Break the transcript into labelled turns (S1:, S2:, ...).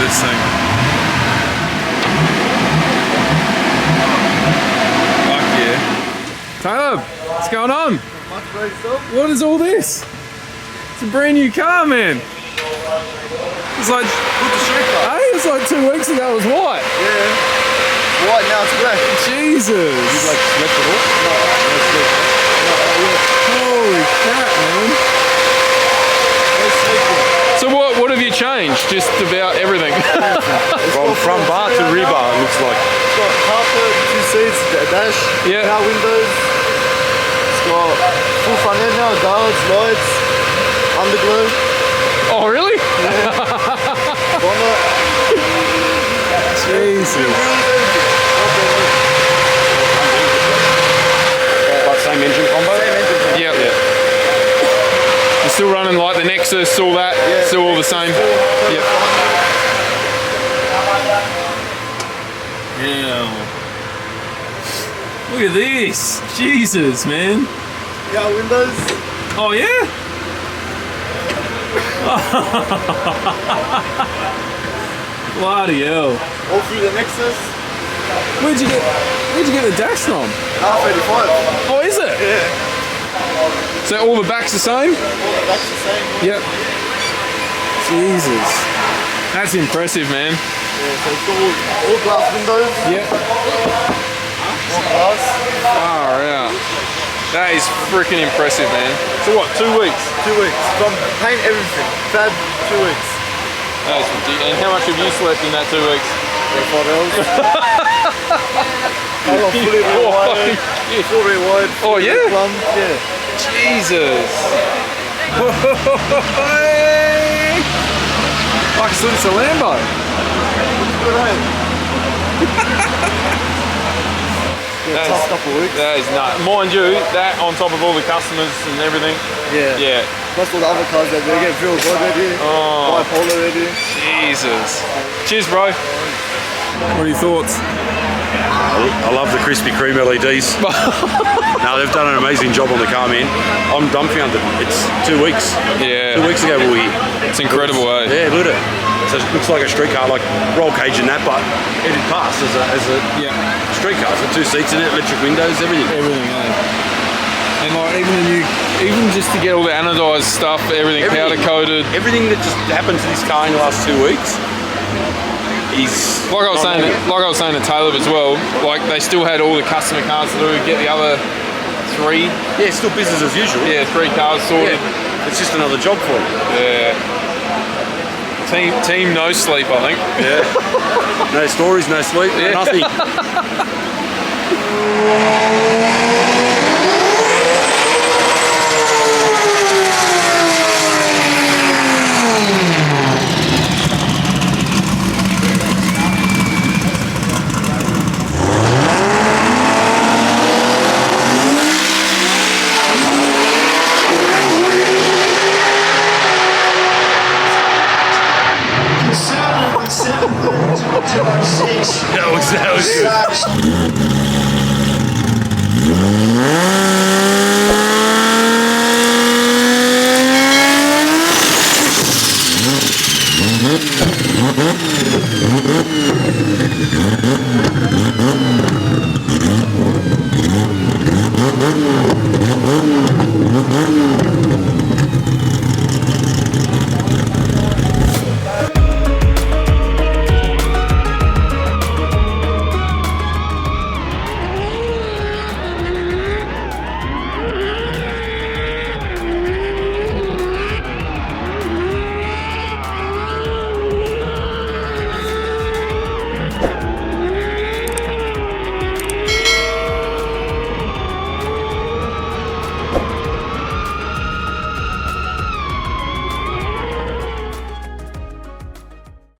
S1: this thing. Fuck yeah. Caleb, what's going on? What is all this? It's a brand new car, man. It's like, hey, it's like 2 weeks ago it was white.
S2: Yeah. White, now it's black.
S1: Jesus.
S2: You like slept it all?
S1: Holy crap, man. So what have you changed? Just about everything.
S2: From bar to rebar, it looks like. It's got carpet, 2 seats, a dash, power windows. It's got full front end now, guards, lights, underglow.
S1: Oh, really?
S2: Yeah. Bonnet.
S1: Jesus.
S2: But same engine combo? Same engine combo.
S1: Yep. Yeah. You're still running like the Nexus, all that? Yeah. Still all the same? Yep. Yeah. Look at this. Jesus, man.
S2: Yeah, windows.
S1: Oh, yeah? Bloody hell.
S2: All through the Nexus.
S1: Where'd you get the dash from?
S2: R35.
S1: Oh, is it?
S2: Yeah.
S1: So all the backs the same?
S2: All the backs the same.
S1: Yep. Jesus. That's impressive, man.
S2: Yeah, so it's all glass windows.
S1: Yep.
S2: All glass.
S1: Far out. That is freaking impressive, man. So what, 2 weeks?
S2: 2 weeks. From paint, everything. Fab, 2 weeks.
S1: That is ridiculous. And how much have you slept in that 2 weeks?
S2: 5 hours. I got fully rewired. Full rewired.
S1: Oh, yeah?
S2: Plumb. Yeah.
S1: Jesus. I can see it's a Lambo.
S2: Good, hey? Tough couple of weeks.
S1: That is nuts. Mind you, that on top of all the customers and everything.
S2: Yeah.
S1: Yeah.
S2: Plus all the other cars that they get fuel God ready.
S1: Oh.
S2: Bipolar ready.
S1: Jesus. Cheers, bro. What are your thoughts?
S3: I love the Krispy Kreme LEDs. No, they've done an amazing job on the car, man. I'm dumbfounded. It's 2 weeks.
S1: Yeah.
S3: 2 weeks ago we were here.
S1: It's incredible, eh?
S3: Yeah, look at it. So it looks like a street car, like roll cage and that, but it passed as a street car. So 2 seats in it, electric windows, everything.
S1: Everything, eh? And like even just to get all the anodized stuff, everything powder coated.
S3: Everything that just happened to this car in the last 2 weeks.
S1: Like I was saying to Caleb as well, like they still had all the customer cars to do, get the other 3.
S3: Yeah, still business as usual.
S1: Yeah, 3 cars sorted.
S3: Yeah. It's just another job for them.
S1: Yeah. Team no sleep, I think.
S3: Yeah. No stories, no sleep, nothing. That was good.